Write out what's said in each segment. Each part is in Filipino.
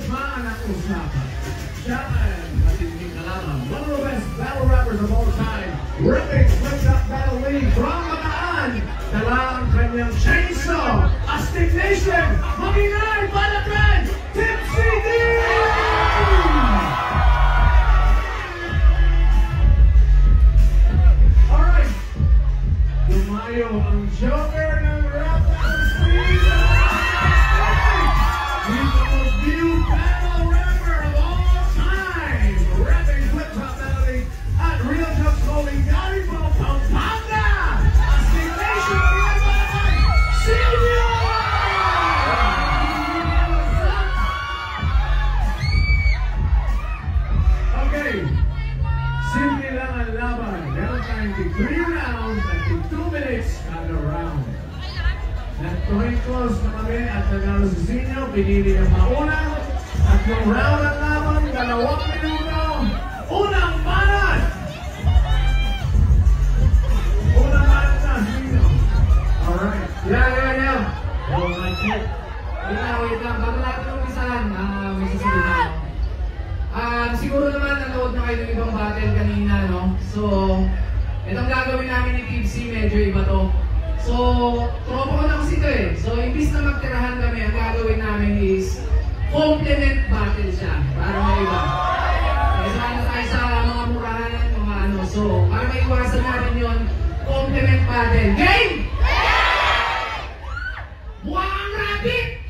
tugmaan ang usapan. Siya ay matinding kalaban. One of the best battle rappers of all time. Ripping Flip-Top Battle League from Bataan. Dala ang kanyang chainsaw. Astig Nation. Mag-ingay, Balatran, Tipsy D! Alright. Dumayo ang Joker ng rap battle scene. He's the most viewed battle rapper of all time. Rapping Flip-Top Battle League at Real Talks Holding Gary from Pampanga. Astig Nation, Silvio! Okay. Simple lang ang laban. Meron tayong 3 rounds at 2 minutes kada round. Nag-point close na kami at nanalo si Zinyo. Pinili ang mauna. At yung round ang laban, 2 minuto. Unang banat! Unang banat na, Zinyo. Alright. Yeah. Oh, my God. Wait lang. Bago natin umpisahan, may sasabihin ako. Siguro naman nanood na kayo ng ibang battle kanina, no? So, itong gagawin namin ni Tipsy, medyo iba to. So, tropa ko na kasi ito eh. So, imbis na magtirahan kami, ang gagawin namin is complement battle siya. Para may iba. Sana tayo sa mga murahan, mga ano. So, para maiwasan natin yun, complement battle. Game! Buwang rabbit!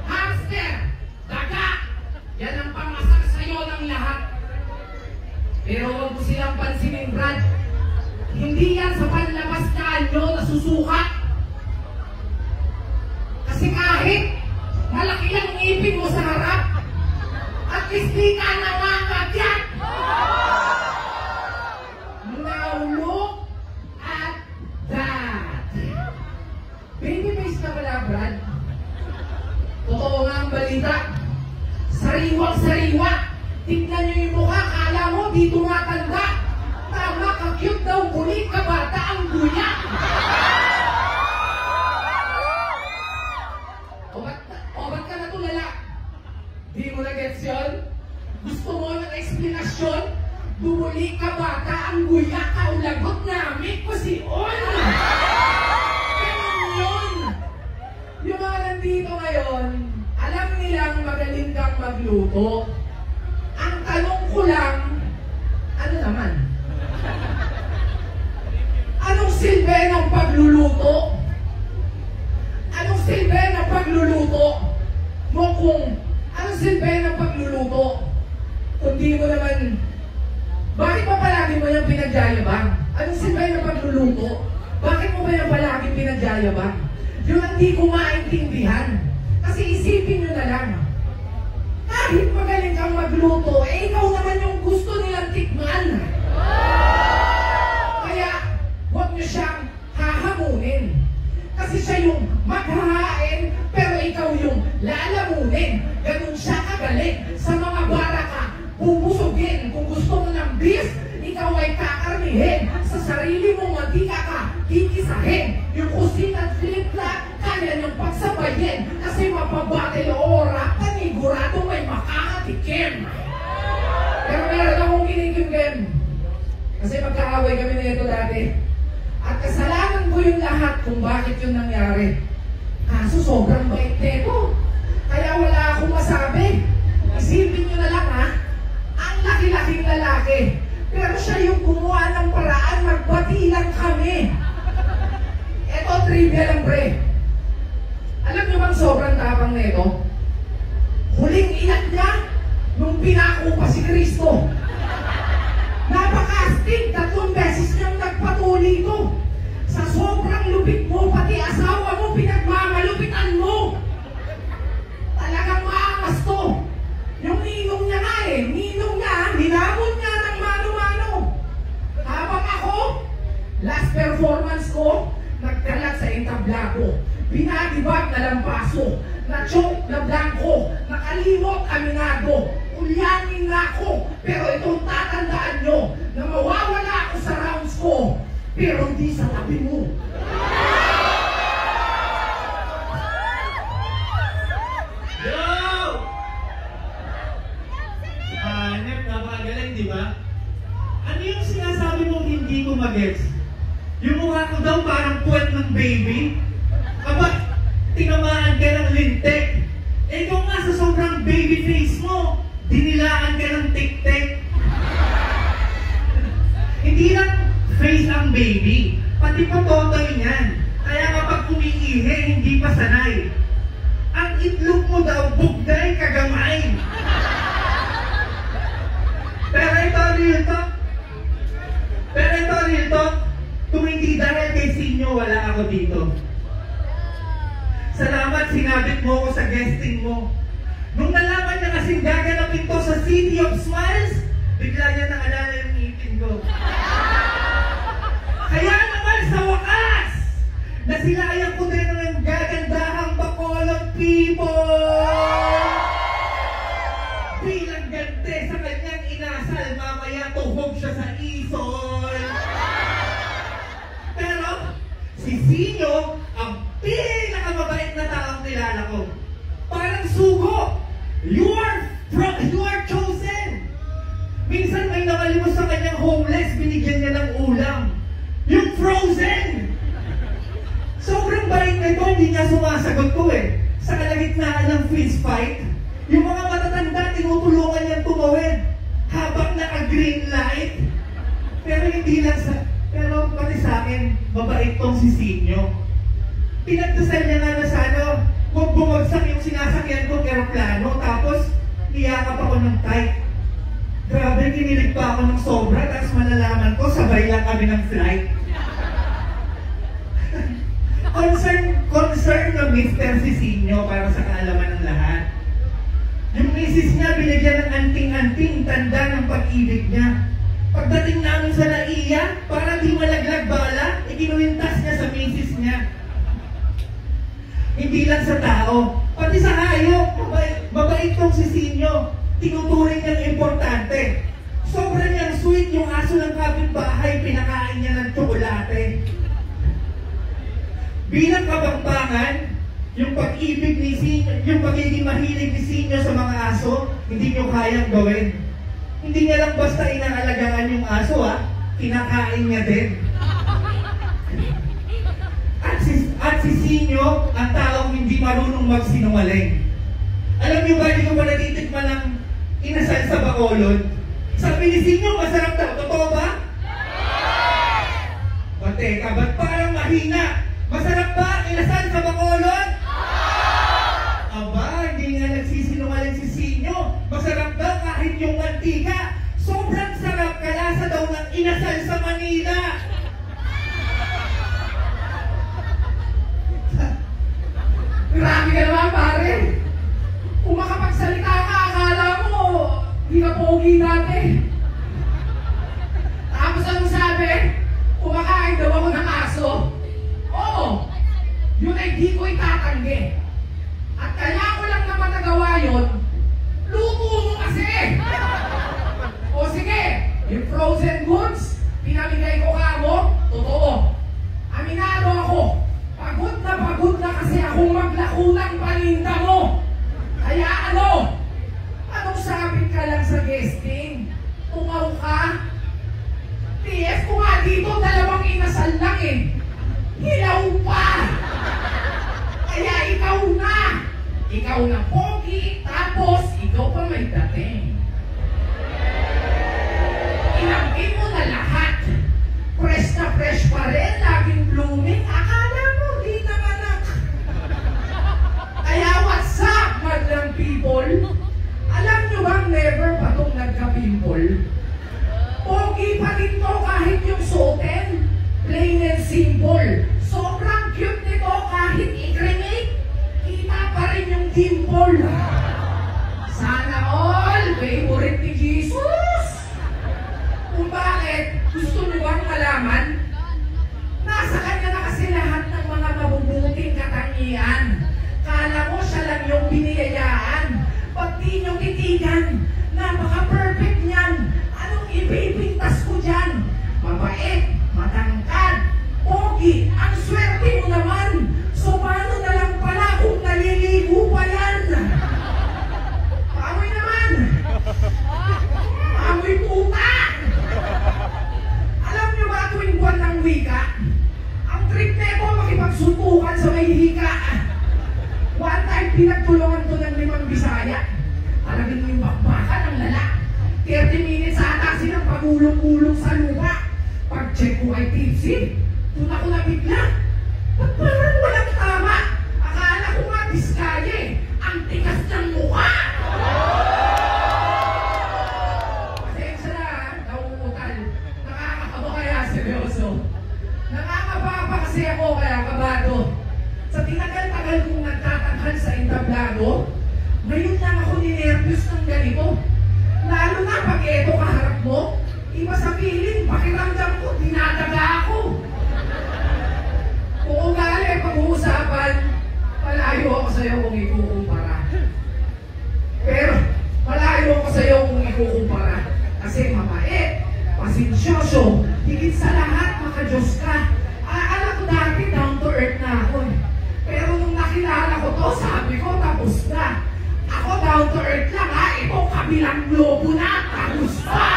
Hamster! Daga! Yan ang pangasar sa'yo ng lahat. Pero huwag mo silang pansinin, Brad. Hindi yan sa panlabas na anyo nasusuka. Kasi kahit malaki lang ngipin mo sa harap, at least di ka nangangagat. Now look at that. Babyface na wala, Brad. Totoo nga ang balita. Sariwang-sariwa. Tignan nyo yung mukha, kala mo di tumatanda. Tama, ka-cute daw, kulit ka bata ang guya. O ba't ka natulala? Di mo na-gets yun? Gusto mo ng eksplanasyon? Bumuli ka bata ang guya, kaulagot namin ko si On. Ganun yun. Yung mga nandito ngayon, alam nilang magaling kang magluto. Ang tanong ko lang, ano naman? Anong silbi ng pagluluto? Anong silbi ng pagluluto? Mo kung anong silbi ng pagluluto? Kung di mo naman, bakit pa palagi mo yung pinagyayabang? Anong silbi ng pagluluto? Bakit mo ba yung palagi pinagyayabang? Yung hindi ko maintindihan. Kasi isipin nyo na lang. Kahit magaling kang magluto, eh ikaw naman yung gusto nilang tikman. Kaya, huwag nyo siyang hahamunin. Kasi siya yung maghahain, pero ikaw yung lalamunin. Ganun siya kagaling. Sa mga baraka, bubusugin. Kung gusto mo ng beef, ikaw ay kakarnihin. Sa sarili mong mantika ka, kikisahin. Yung kusina at flip-flop, kaya niyong pagsabayin. Kasi mapabattle o rap, panigurado may makakatikim. Pero meron akong kinikimkim. Kasi magkaaway kami na ito dati. At kasalanan ko yung lahat kung bakit yun nangyari. Kaso sobrang bait nito. Kaya wala akong masabi. Isipin nyo na lang ha, ang laki-laking lalaki. Pero siya yung gumawa ng paraan, magbati lang kami. Eto, trivia lang pre. Alam nyo bang sobrang tapang nito? Huling iyak niya nung pinako pa si Kristo. Napaka-astig, 3 beses niyang nagpatuli ito. Sa sobrang lupit mo, pati asawa mo, pinagmamalupitan mo. Talagang maangas to. Yung ninong niya nga eh, ninong niya, hinamon niya ng mano-mano. Habang ako, last performance ko, nagkalat sa entablado. Binadibag na lampaso, na-choke na blanco, nakalimot aminado. Ulyanin na ako, pero itong tatandaan nyo na mawawala ako sa rounds ko, pero hindi sa tabi mo. Yeah! daw parang puwet ng baby. Aba, tinamaan ka ng lintik. Eh kung nga sa sobrang baby face mo, dinilaan ka ng tik-tik. Hindi lang face ang baby, pati pototoy niyan. Kaya kapag umiihi, hindi pa sanay. Ang itlog mo daw, bugday kagamay. Pero ito, real talk. Kung hindi dahil kay Sinyo, wala ako dito. Salamat, sinabit mo ko sa guesting mo. Nung nalaman niya kasing gaganapin to sa City of Smiles, bigla niya naalala yung ngipin ko. Kaya naman sa wakas, nasilayan ko din ng gagandahang Bacolod people! Bilang gante sa kanyang inasal, mamaya tuhog siya sa isol. Pero, si Sinyo, ang pinakamabait na taong kilala ko. Parang sugo. You are chosen. Minsan may nakalimos sa kanyang homeless, binigyan niya ng ulam. Yung frozen. Sobrang bait nito, hindi niya sumasagot ko eh. Sa kalagitnaan ng fist fight, yung mga matatanda, tinutulungan niyang tumawid habang naka-green light. Pero pati sa akin, mabait tong si Sinyo. Pinagdasal niya nga na sa huwag bumagsak yung sinasakyan kong aeroplano, tapos niyakap ako ng tight. Grabe, kinilig pa ako ng sobra, tapos malalaman ko, sabay lang kami ng flight. concern na Mr. Sisinyo para sa kaalaman ng lahat. Yung misis niya, binigyan ng anting-anting tanda ng pag-ibig niya. Pagdating namin sa Naiya, para di malaglag bala, ikinuwintas niya sa misis niya. Hindi lang sa tao, pati sa hayop, mabait tong si Sinyo. Tinuturing niyang importante. Sobra niyang sweet yung aso ng kapitbahay, pinakain niya ng tsokolate. Bilang kabangpangan, yung pag-ibig ni Sinyo, yung pagiging mahilig ni Sinyo sa mga aso, hindi niyo kayang gawin. Hindi niya lang basta inaalagaan yung aso, kinakain niya din. At si Sinyo, ang taong hindi marunong magsinungaling. Alam niyo ba, hindi ko pa natitikman ng inasal sa Bacolod? Sabi ni Sinyo, masarap daw. Totoo ba? O teka, ba't parang mahina? Masarap ba ang inasal sa Bacolod? Aba, hindi nga nagsisinungaling si Sinyo. Masarap daw kahit yung mantika. Sobrang sarap, kalasa daw ng inasal sa Manila. Grabe ka naman, pare. Kung makapagsalita ka, akala mo, di ka pogi dati. Tapos anong sabi? Kumakain daw ako ng aso. Oo, yun ay di ko itatanggi. At kaya ko lang naman nagawa yun, luto mo kasi. O sige, yung frozen goods, pinamigay ko ka mo, totoo. Aminado ako. Pagod na kasi akong maglako ng paninda mo. Kaya anong sabit ka lang sa guesting? Tumaw ka? TF ko nga dito, 2 inasal lang eh. Hilaw pa! Kaya ikaw na pogi, tapos ikaw pa may dating. Inangkin mo na lahat. Fresh na fresh pa rin, laging blooming. Akala mo, di nanganak. Kaya what's up, madlang people? Alam nyo bang never pa itong nagka-pimple? Pogi pa rin to kahit yung suotin. Plain and simple. Sobrang cute nito kahit i-cremate. Kita pa rin yung dimple. Sana all, favorite ni Jesus. Kung bakit, gusto nyo bang malaman? Nasa kanya na kasi lahat ng mga mabubuting katangian. Kala mo siya lang yung biniyayaan. Pag di nyo titigan, napaka-perfect niyan. Anong ipipintas ko dyan? Mabait, matangkad, pogi, ang swerte mo naman. So paano na lang pala kung naliligo pa yan? Paamoy naman. Paamoy puta. Alam nyo ba tuwing buwan ng wika, ang pinagtulungan ko ng 5 Bisaya. Talagang yung bakbakan ng lala. 30 minutes ata silang pagulong-ulong sa lupa. Pag-check ko ay tipsy, doon ako nabigla. Ba't parang walang tama? Akala ko nga Biskaya eh. Ang tigas ng mukha! Pasensya na ha, nauutal. Nakakakaba kaya seryoso. Nakakaba pa kasi ako kaya kabado. Sa tinagal-tagal kong nagtatanghal sa entablado, ngayon lang ako ninervyos ng ganito. Lalo na pag eto kaharap mo, iba sa feeling, pakiramdam ko, dinadaga ako. Kung ugali ay pag-uusapan, malayo ako sa'yo kung ikukumpara. Pero, malayo ako sa'yo kung ikukumpara. Kasi mabait, pasensyoso, higit sa lahat, maka-Diyos ka. Alam ko dati, down to earth na ako. Pero nung nakilala ko to, sabi ko, tapos na. Ako down to earth lang ha, ito kabilang globo na, tapos pa!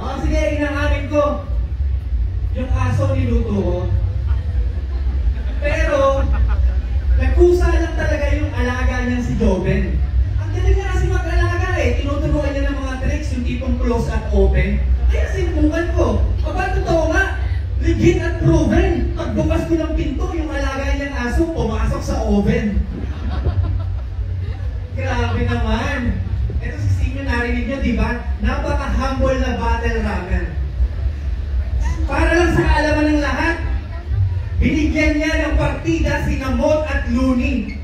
Oh, sige, inangamin ko. Yung aso niluto ko. Pero, nagkusa lang talaga yung alaga niya si Joven. Ang galing niya kasi mag-alaga eh. Tinuturuan niya ng mga tricks, yung tipong close at open. Kaya sinubukan ko. Aba, totoo nga. Legit at proven. Pagbukas ko ng pinto, yung alaga niyang aso, pumasok sa oven. Grabe naman. Ito si Sinyo, narinig niyo, di ba? Napaka-humble na battle rapper. Para lang sa kaalaman ng lahat, binigyan niya ng partida si Namot at Looney.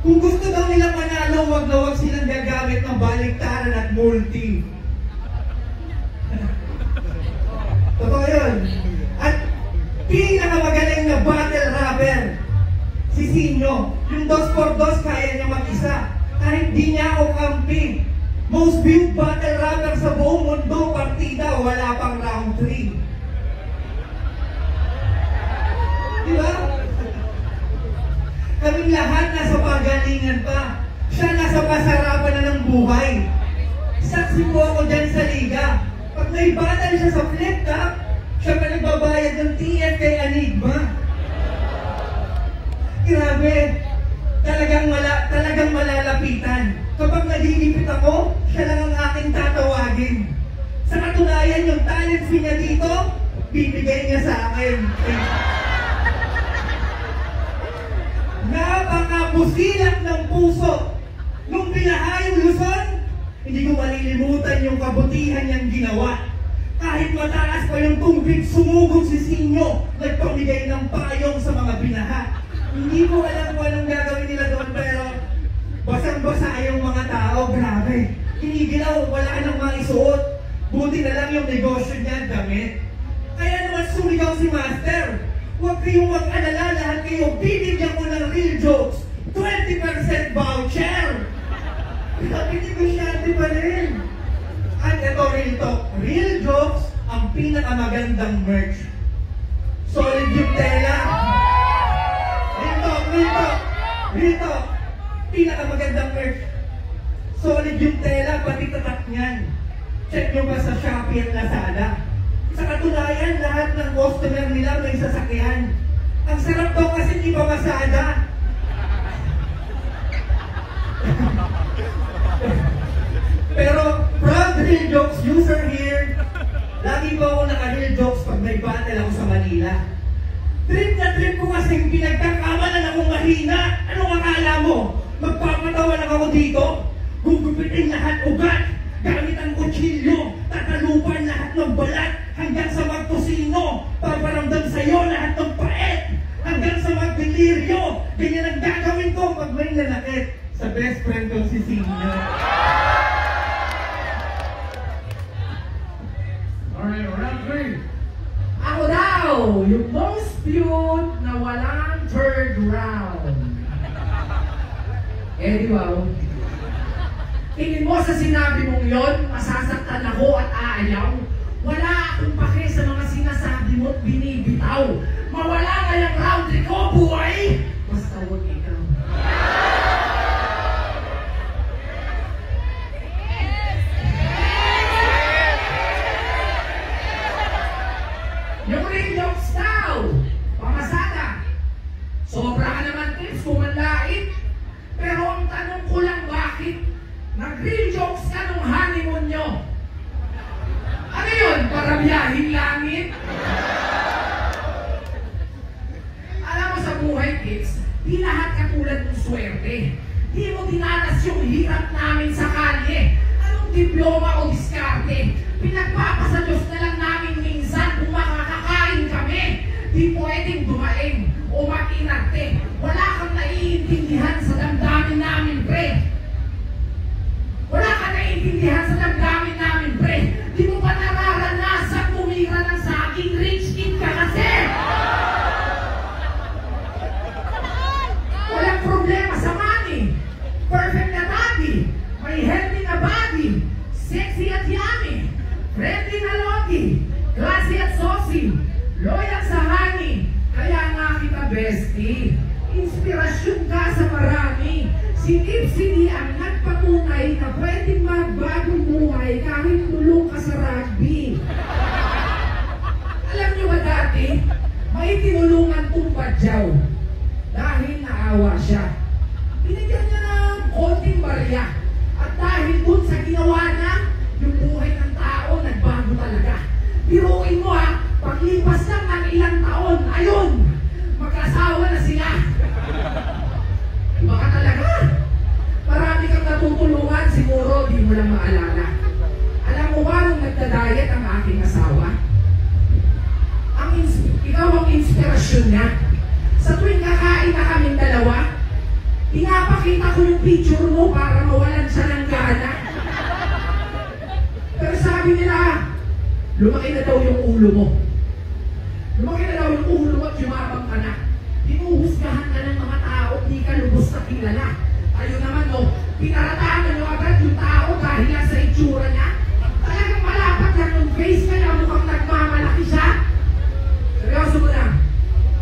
Kung gusto daw nilang manalo, wag na wag silang gagamit ng baliktaran at multi. Totoo yun. At pinakamagaling na battle rapper, si Sinyo. Yung 2x2 kaya niya mag-isa. Kahit di niya ako kampi. Most viewed battle rapper sa buong mundo, partida, wala pang round 3. Diba? Kaming lahat nasa pagalingan pa. Siya nasa pasarapan na ng buhay. Saksi po ako dyan sa liga. Pag may battle siya sa flip top, siya pa nagbabayad ng TF kay Enigma. Grabe. Talagang malalapitan. Kapag nagigipit ako, siya lang ang aking tatawagin. Sa katunayan, yung talent fee niya dito, bibigay niya sa akin. Napakabusilak ng puso. Nung binaha yung Luzon, hindi ko malilimutan yung kabutihan niyang ginawa. Kahit mataas pa yung tubig, sumugod si Sinyo, nagpamigay ng payong sa mga binaha. Hindi ko alam kung anong gagawin nila doon, pero basang-basa yung mga tao, grabe. Hinigilaw, wala nang maisuot. Buti na lang yung negosyo niya, damit. Kaya naman sumigaw si Master. Huwag kayong mag-alala, lahat kayo, bibigyan ko ng real jokes. 20% voucher! Grabe, negosyante pa rin. At ito, real talk. Real jokes, ang pinakamagandang merch. Solid yung tela. Real talk. Pinakamagandang merch. Solid yung tela, pati tatak niyan. Check nyo ba sa Shopee at Lazada? Sa katunayan, lahat ng customer nila may sasakyan. Ang sarap daw kasi hindi pa masada. Pero, proud real jokes user here. Lagi po ako naka-real jokes pag may battle ako sa Manila. Trip na trip ko kasing pinagkakamalan akong mahina. Anong akala mo? Magpapatawa lang ako dito? Gugupitin lahat ugat. Gamit ang kutsilyo. Tatalupan lahat ng balat. Hanggang sa magtusino. Paparamdam sa'yo lahat ng paet. Hanggang sa magdeliryo. Ganyan ang gagawin ko pag may nanakit sa best friend ko si Sinyo. Alright, round 3. Ako daw, yung most viewed na walang third round. Eh, di ba? Tingin mo sa sinabi mong yon, masasaktan ako at aayaw. Wala akong pake sa mga sinasabi mo at binibitaw. Mawala ngayang round 3 ko, buhay! Basta huwag ikaw. Yung real jokes daw, pamasada. Sobra ka naman tips, kumanlait. Pero ang tanong ko lang, bakit nag-real jokes ka nung honeymoon nyo? Ano yun? Para biyahing langit? Alam mo sa buhay, kids, di lahat katulad ng swerte. Di mo dinanas yung hirap namin sa kalye. Anong diploma o diskarte? Pinagpapasa Diyos na lang namin minsan kung makakakain kami. Di pwedeng dumaing o mag-inarte. Wala kang naiintindihan sa damdamin namin, pre. Wala kang naiintindihan sa damdamin namin, pre. Di mo ba nararanasan tumira ng saging? Rich kid ka kasi. Walang problema sa money. Perfect na body. May healthy na body. Sexy at yummy. Friendly na lodi. Classy at saucy. Loyal sa honey. Kaya nga kita bestie. Inspirasyon ka sa marami. Si Tipsy ang nagpatunay na pwedeng magbagong buhay kahit tulong ka sa rugby. Alam niyo ba dati, may tinulungan tong badyaw dahil naawa siya. Binigyan niya ng konting barya. At dahil dun sa ginawa niya, yung buhay ng tao nagbago talaga. Biruin mo ha, paglipas lang ng ilang taon, ayun, mag-asawa na sila. Iba ka talaga. Marami kang natutulungan, siguro di mo lang maalala. Alam mo ba nung nagda-diet ang aking asawa? Ikaw ang inspirasyon niya. Sa tuwing kakain na kaming dalawa, pinapakita ko yung picture mo para mawalan siya ng gana. Pero sabi nila, lumaki na daw yung ulo mo. Lumaki na daw yung ulo mo at yumabang ka na. Dinuhusgahan ka ng mga tao, di ka lubos na kilala. Tayo naman no, pinarataan nyo agad yung tao dahil lang sa itsura niya. Talagang malapat lang yung face kaya mukhang nagmamalaki siya. Seryoso mo na,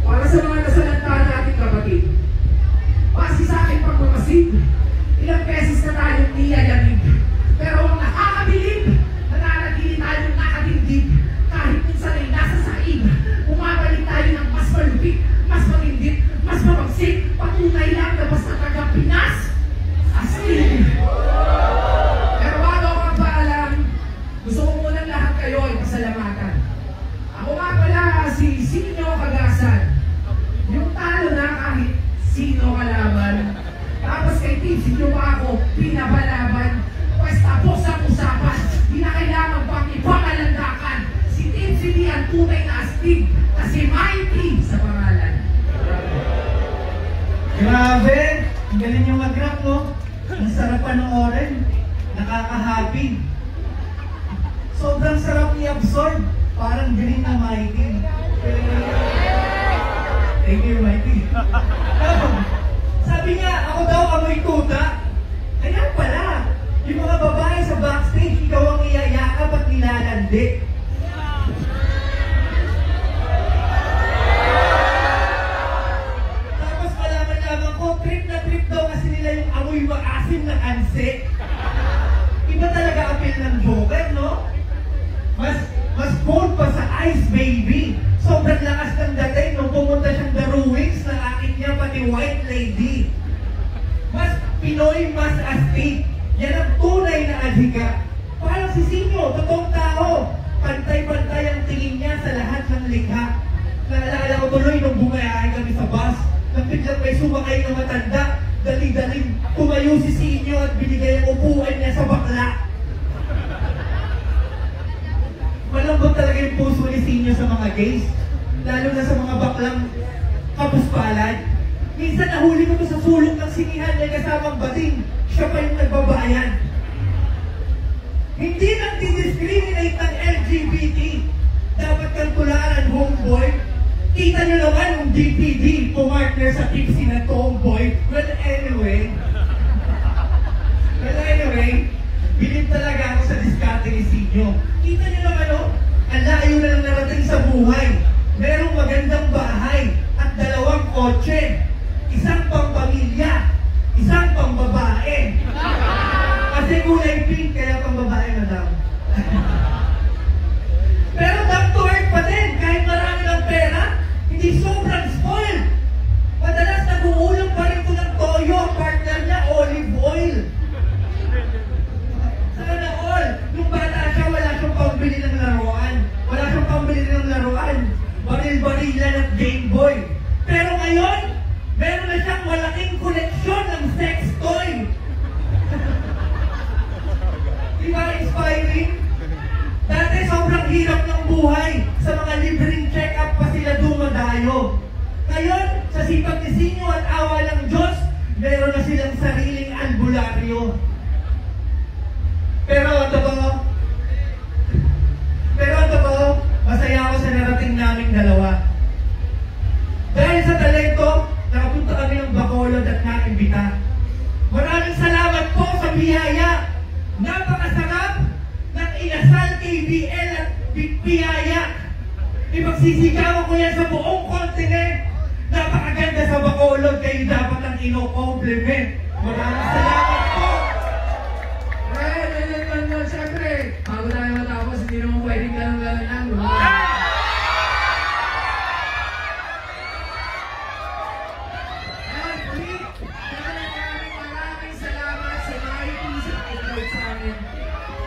para sa mga nasalanta natin kapatid. Base sa aking pagmamasid, ilang beses na tayong niyayanig. Pero ang nakakabilib, nananagili tayong nakatindib. Kahit minsan ay nasa saig, bumabalik tayo ng mas malupit, mas matindip, mas mabagsik. Patunay lang na basta taga-Pinas. Astig! Pero bago ako magpaalam, gusto ko munang lahat kayo ay pasalamatan. Ako nga pala si Sinyo Kagasan. Yung talo na kahit sino kalaban. Tapos kay Tipsy nyo pa ako pinapalaban. Pues tapos ang usapan. Di na kailangan pang ipangalandakan. Si Tipsy di ang tunay na astig. Kasi mighty sa pangalan. Grabe! Ang galing yung mag-rap, no? Ang sarap panoorin. Nakaka-happy. Sobrang sarap i-absorb. Parang galing na mighty. Thank you, mighty. Sabi niya, ako daw amoy tuta. Kaya pala, yung mga babae sa backstage, ikaw ang iyayakap at nilalandi. Tapos malaman ko, trip na trip daw kasi nila yung amoy maasim na anse. Iba talaga apel ng Joker, no? Mas cold pa sa Ice Baby. Sobrang lakas ng dating nung pumunta siyang The Ruins na akit niya pati White Lady. Mas Pinoy, mas astig. Yan ang tunay na adhika. Parang si Sinyo, totoong tao. Pantay-pantay ang tingin niya sa lahat ng likha. Naalala ko tuloy nung bumayahin kami sa bus. Nang biglang may sumakay na matanda. Dali-daling tumayo si Sinyo at binigay ang upuan niya sa bakla. Malambot talaga yung puso ni Sinyo sa mga gays. Lalo na sa mga baklang kapuspalad. Minsan nahuli ko sa sulok ng sinihan niya kasamang bating. Siya pa yung nagbabayan. Hindi nang didiscriminate ng LGBT. Dapat kang tularan, homeboy. Kita nyo naman yung DPD pumartner sa Tipsy na tomboy. Well, anyway, bilib talaga ako sa diskarte ni Sinyo. Kita nyo naman, oh, ang layo na lang narating sa buhay. Merong magandang bahay at 2 kotse. Isang pang pamilya, isang pang babae. Kasi kulay pink, kaya pang babae na daw. Pero down to earth pa din, kahit marami awa ng Diyos, meron na silang sariling albularyo. Pero ang totoo, masaya ako sa narating naming dalawa. Dahil sa talento, nakapunta kami ng Bacolod at naimbita. Maraming salamat po sa biyaya. Napakasarap ng inasal KBL at biyaya. Ipagsisigawan ko yan sa buong kontinent. Napakaganda sa Bacolod, kayo dapat ang ino-compliment. Maraming salamat po. Siyempre, bago tayo matapos, hindi naman pwedeng ganun-ganun lang. Maraming salamat sa mga ipisip na invite sa amin.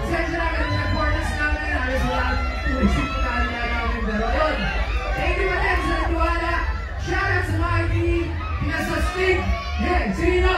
Pasensya na kami ng performance namin. Halos wala tulisip na kanya namin. Pero yun, thank you again sa nagtiwala. Shout out sa mga pinasastig. Yeah, sino?